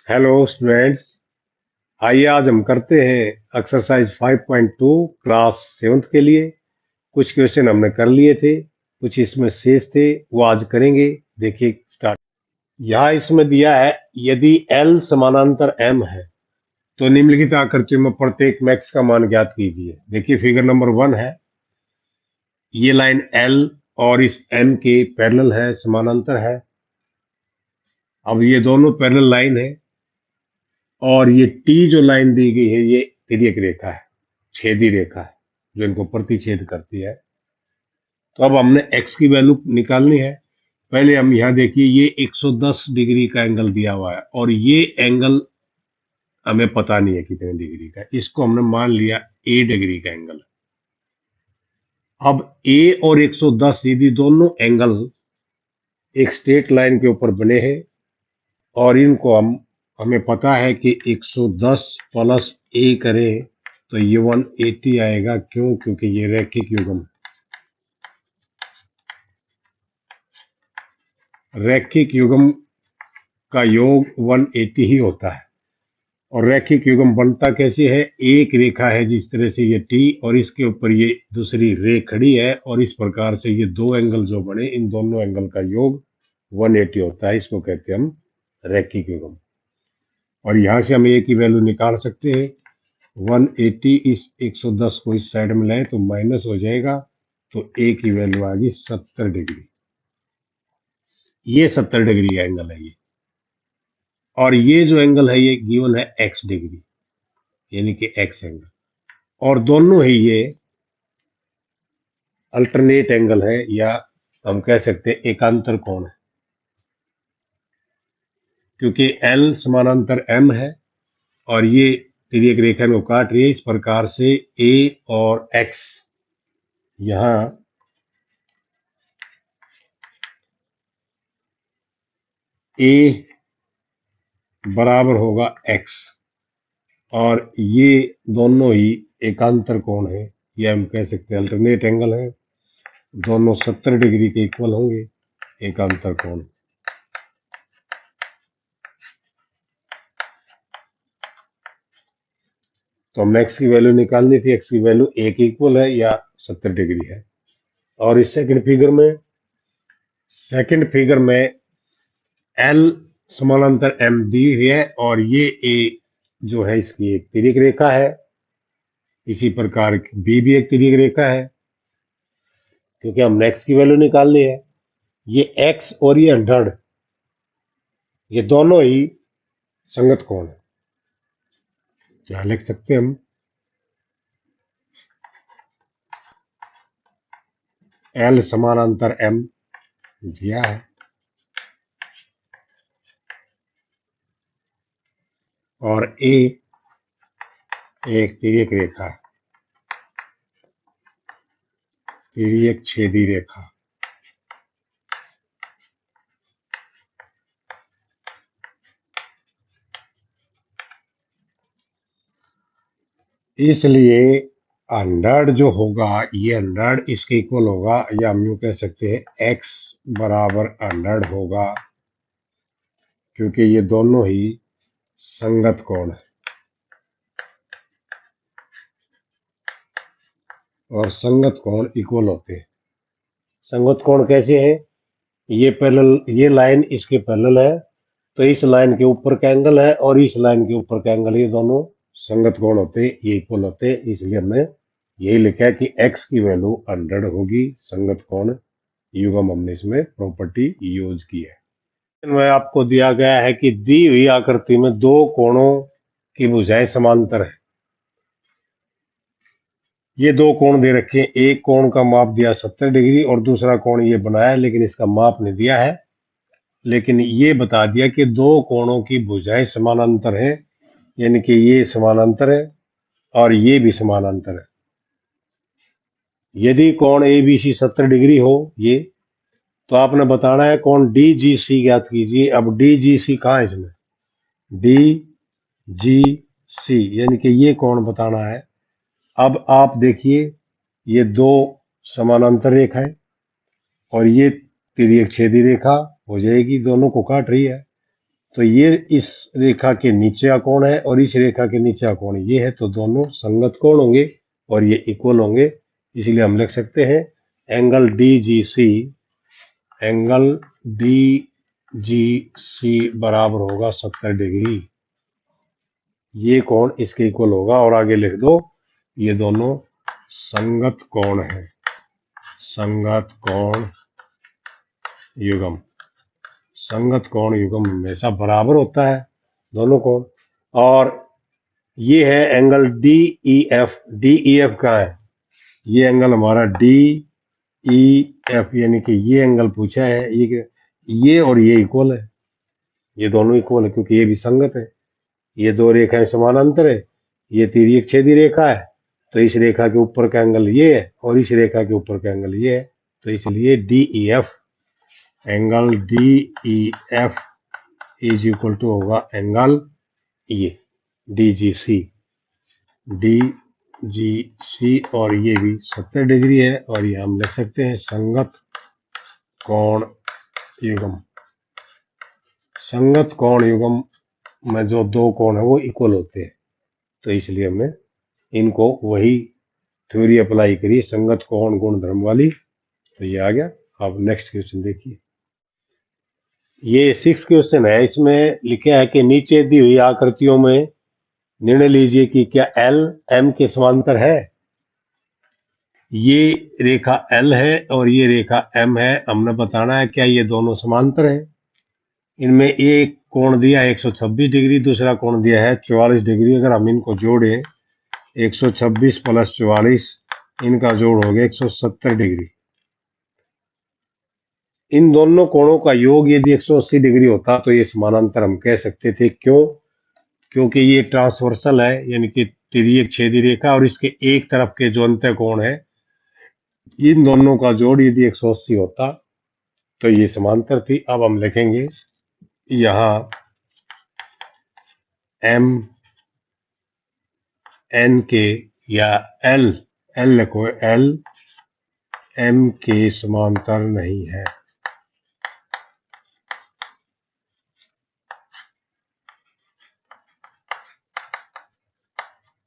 Hello students. आइए आज हम करते हैं एक्सरसाइज 5.2 क्लास 7th के लिए। कुछ क्वेश्चन हमने कर लिए थे, कुछ इसमें शेष थे, वो आज करेंगे। देखिए स्टार्ट। यहाँ इसमें दिया है, यदि L समानांतर M है तो निम्नलिखित आकृतियों में प्रत्येक मैक्स का मान ज्ञात कीजिए। देखिए फिगर नंबर 1 है, ये लाइन L और इस M के पैरेलल है, समानांतर है। अब ये दोनों पैरेलल लाइन है और ये T जो लाइन दी गई है ये तिर्यक रेखा है, छेदी रेखा है जो इनको प्रतिच्छेद करती है। तो अब हमने x की वैल्यू निकालनी है। पहले हम यहाँ देखिए, ये 110 डिग्री का एंगल दिया हुआ है और ये एंगल हमें पता नहीं है कितने डिग्री का है। इसको हमने मान लिया a डिग्री का एंगल। अब a और 110 यदि दोनों एंगल एक स्ट्रेट लाइन के ऊपर बने हैं और इनको हमें पता है कि 110 प्लस a करें तो ये 180 आएगा। क्यों? क्योंकि ये रैखिक युग्म, रैखिक युग्म का योग 180 ही होता है। और रैखिक युग्म बनता कैसे है? एक रेखा है जिस तरह से ये टी और इसके ऊपर ये दूसरी रे खड़ी है और इस प्रकार से ये दो एंगल जो बने, इन दोनों एंगल का योग 180 होता है। इसको कहते हैं हम रैखिक युग्म। और यहां से हम ए की वैल्यू निकाल सकते हैं। 180 इस 110 को इस साइड में लाए तो माइनस हो जाएगा, तो ए की वैल्यू आ गई 70 डिग्री। ये 70 डिग्री एंगल है ये। और ये जो एंगल है ये गिवन है x डिग्री, यानी कि x एंगल। और दोनों ही ये अल्टरनेट एंगल है, या हम कह सकते हैं एकांतर कोण है, क्योंकि L समानांतर M है और ये तिर्यक रेखा को काट रही है। इस प्रकार से A और X यहां A बराबर होगा X और ये दोनों ही एकांतर कोण है, या हम कह सकते हैं अल्टरनेट एंगल है। दोनों 70 डिग्री के इक्वल होंगे, एकांतर कोण। तो हमने x की वैल्यू निकालनी थी। x की वैल्यू a के इक्वल है या 70 डिग्री है। और इस सेकंड फिगर में L समानांतर M दी हुई है और ये a जो है इसकी एक तिर्यक रेखा है। इसी प्रकार B भी एक तिर्यक रेखा है, क्योंकि हमने x की वैल्यू निकालनी है। ये x और ये 100, ये दोनों ही संगत कोण है। क्या लिख सकते हैं हम? L समानांतर M दिया है और A एक तिर्यक रेखा है, तिर्यक छेदी रेखा। इसलिए 100 जो होगा, ये 100 इसके इक्वल होगा, या हम यूं कह सकते हैं x बराबर 100 होगा, क्योंकि ये दोनों ही संगत कोण है। और संगत कोण इक्वल होते हैं। संगत कोण कैसे है? ये पैरेलल, ये लाइन इसके पैरेलल है, तो इस लाइन के ऊपर का एंगल है और इस लाइन के ऊपर का एंगल, ये दोनों संगत कोण होते हैं, ये इक्वल होते हैं। इसलिए हमने यही लिखा है कि x की वैल्यू 100 होगी। संगत कोण युग्म हमने इसमें प्रॉपर्टी यूज की है। में आपको दिया गया है कि दी हुई आकृति में दो कोणों की भुजाएं समांतर है। ये दो कोण दे रखे हैं, एक कोण का माप दिया 70 डिग्री और दूसरा कोण ये बनाया है, लेकिन इसका माप नहीं दिया है। लेकिन ये बता दिया कि दो कोणों की भुजाएं समानांतर है, यानी कि ये समानांतर है और ये भी समानांतर है। यदि कोण ए बी सी 70 डिग्री हो ये, तो आपने बताना है कोण डी जी सी ज्ञात कीजिए। अब डी जी सी कहाँ है इसमें? डी जी सी, यानी कि ये कोण बताना है। अब आप देखिए, ये दो समानांतर रेखाएं और ये तिर्यक छेदी रेखा हो जाएगी, दोनों को काट रही है। तो ये इस रेखा के नीचे का कोण है और इस रेखा के नीचे का कोण ये है, तो दोनों संगत कोण होंगे और ये इक्वल होंगे। इसलिए हम लिख सकते हैं एंगल डी जी सी बराबर होगा 70 डिग्री। ये कोण इसके इक्वल होगा और आगे लिख दो ये दोनों संगत कोण है, संगत कोण युग्म। संगत कोण युग्म हमेशा बराबर होता है दोनों कोण। और ये है angle D E F. D E F का है ये एंगल हमारा डी ई एफ, यानी कि ये एंगल पूछा है। ये और ये इक्वल है, ये दोनों इक्वल है क्योंकि ये भी संगत है। ये दो रेखाएं समानांतर है, ये तिर्यक छेदी रेखा है, तो इस रेखा के ऊपर का एंगल ये है और इस रेखा के ऊपर का एंगल ये है। तो इसलिए D E F, angle D E F is equal to होगा एंगल ये D G C. D G C और ये भी 70 डिग्री है और ये हम लिख सकते हैं संगत कोण युग्म। संगत कोण युग्म में जो दो कोण है वो इक्वल होते हैं, तो इसलिए हमने इनको वही थ्योरी अप्लाई करी, संगत कोण गुण धर्म वाली। तो ये आ गया। अब नेक्स्ट क्वेश्चन देखिए। ये 6 क्वेश्चन है। इसमें लिखा है कि नीचे दी हुई आकृतियों में निर्णय लीजिए कि क्या एल एम के समांतर है। ये रेखा एल है और ये रेखा एम है। हमने बताना है क्या ये दोनों समांतर हैं। इनमें एक कोण दिया है 126 डिग्री, दूसरा कोण दिया है 44 डिग्री। अगर हम इनको जोड़े 126 प्लस 44, इनका जोड़ हो गया 170 डिग्री। इन दोनों कोणों का योग यदि 180 डिग्री होता तो ये समानांतर हम कह सकते थे। क्यों? क्योंकि ये ट्रांसवर्सल है, यानी कि तिर्यक छेदी रेखा, और इसके एक तरफ के जो अंत्य कोण है इन दोनों का जोड़ यदि 180 होता तो ये समांतर थी। अब हम लिखेंगे यहां एम एन के या एल एल लिखो, एल एम के समांतर नहीं है।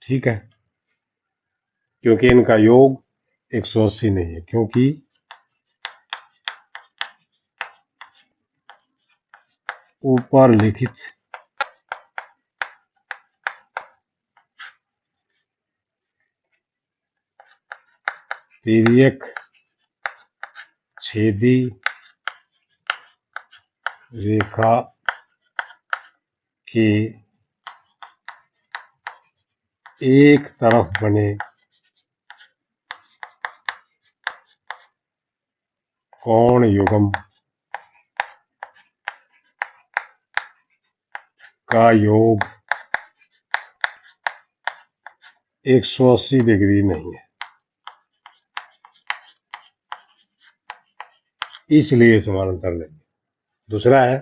ठीक है, क्योंकि इनका योग 180 नहीं है, क्योंकि ऊपर लिखित तिर्यक छेदी रेखा के एक तरफ बने कोण युग्म का योग 180 डिग्री नहीं है, इसलिए समानांतर नहीं। दूसरा है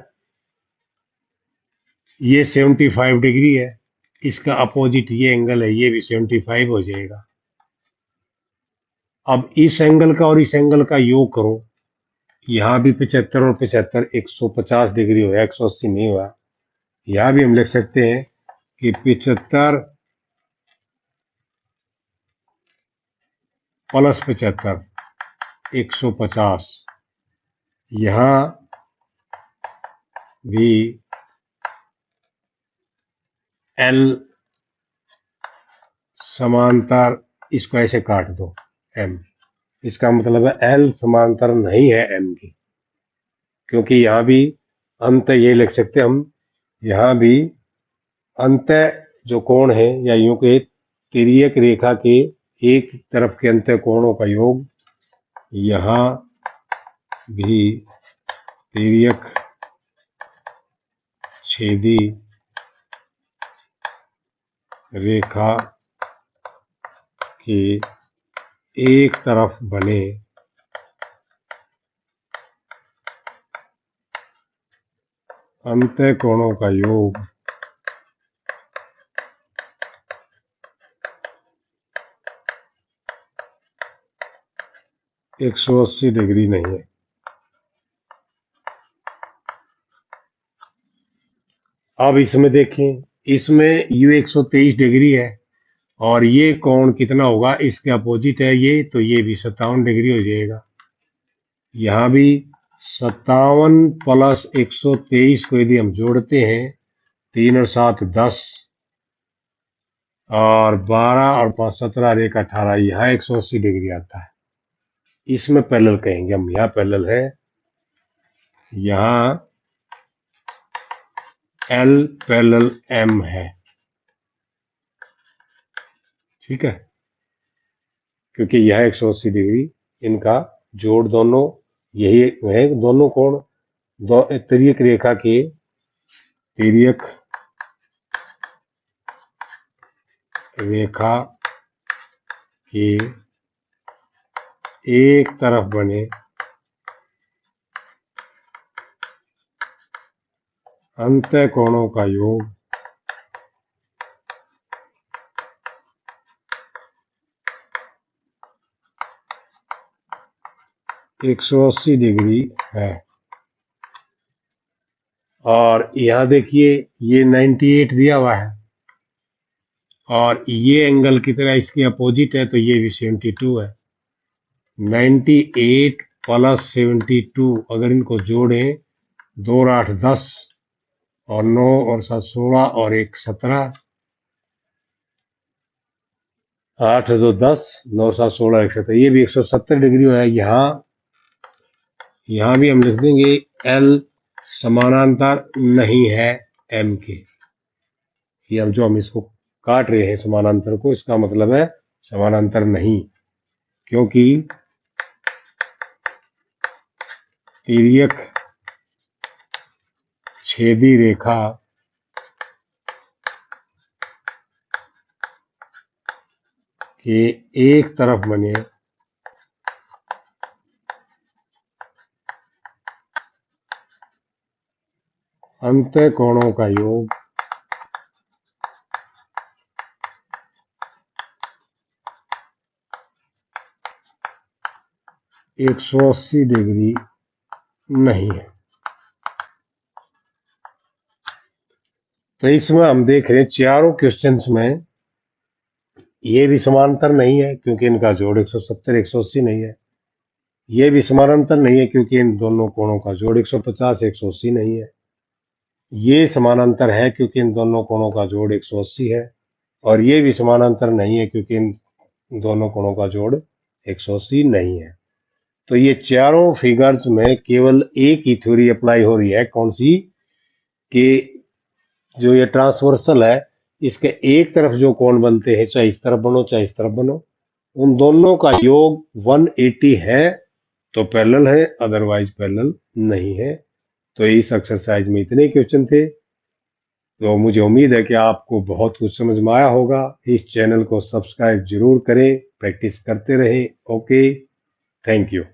ये 75 डिग्री है, इसका अपोजिट ये एंगल है, ये भी 75 हो जाएगा। अब इस एंगल का और इस एंगल का योग करो, यहां भी 75 और 75 150 डिग्री हुआ, 180 नहीं हुआ। यहां भी हम लिख सकते हैं कि 75 प्लस 75 150। यहां भी एल समांतर, इसको ऐसे काट दो एम, इसका मतलब है एल समांतर नहीं है एम की, क्योंकि यहां भी अंत ये लिख सकते हम, यहां भी अंत जो कोण है या यूं के तिर्यक रेखा के एक तरफ के अंत कोणों का योग, यहां भी तिर्यक छेदी रेखा के एक तरफ बने अंत कोणों का योग 180 डिग्री नहीं है। अब इसमें देखें, इसमें यू 123 डिग्री है और ये कोण कितना होगा, इसके अपोजिट है ये, तो ये भी 57 डिग्री हो जाएगा। यहाँ भी 57 प्लस 123 को यदि हम जोड़ते हैं, 3 और 7 10 और 12 और 5 17 एक 18, यहाँ 180 डिग्री आता है। इसमें पैरेलल कहेंगे हम, यहाँ पैरेलल है, यहाँ L पैरेलल M है, ठीक है, क्योंकि यह 180 डिग्री, इनका जोड़ दोनों यही है, दोनों कोण तिर्यक रेखा के तिर्यक रेखा के एक तरफ बने अंतः कोणों का योग 180 डिग्री है। और यहाँ देखिए ये 98 दिया हुआ है और ये एंगल कितना इसके अपोजिट है, तो ये भी 72 है। 98 प्लस 72, अगर इनको जोड़ें, 2 और 8 10 और 9 और 7 16 और 1 17, 8 2 10, 9 7 16 1 17, ये भी 170 डिग्री है। यहाँ भी हम लिख देंगे L समानांतर नहीं है M के। ये हम इसको काट रहे हैं समानांतर को, इसका मतलब है समानांतर नहीं, क्योंकि तिर्यक छेदी रेखा के एक तरफ बने अंतः कोणों का योग 180 डिग्री नहीं है। तो इसमें हम देख रहे हैं चारों क्वेश्चंस में ये भी समांतर नहीं है, क्योंकि इनका जोड़ 170 180 नहीं है। ये भी समानांतर नहीं है, क्योंकि इन दोनों कोणों का जोड़ 150 180 नहीं है। ये समानांतर है, क्योंकि इन दोनों कोणों का जोड़ 180 है। और ये भी समानांतर नहीं है, क्योंकि इन दोनों कोणों का जोड़ 180 नहीं है। तो ये चारों फिगर्स में केवल एक ही थ्योरी अप्लाई हो रही है, कौन सी, कि जो ये ट्रांसवर्सल है, इसके एक तरफ जो कोण बनते हैं, चाहे इस तरफ बनो चाहे इस तरफ बनो, उन दोनों का योग 180 है तो पैरेलल है, अदरवाइज पैरेलल नहीं है। तो इस एक्सरसाइज में इतने क्वेश्चन थे। तो मुझे उम्मीद है कि आपको बहुत कुछ समझ में आया होगा। इस चैनल को सब्सक्राइब जरूर करें, प्रैक्टिस करते रहें। Okay, thank you.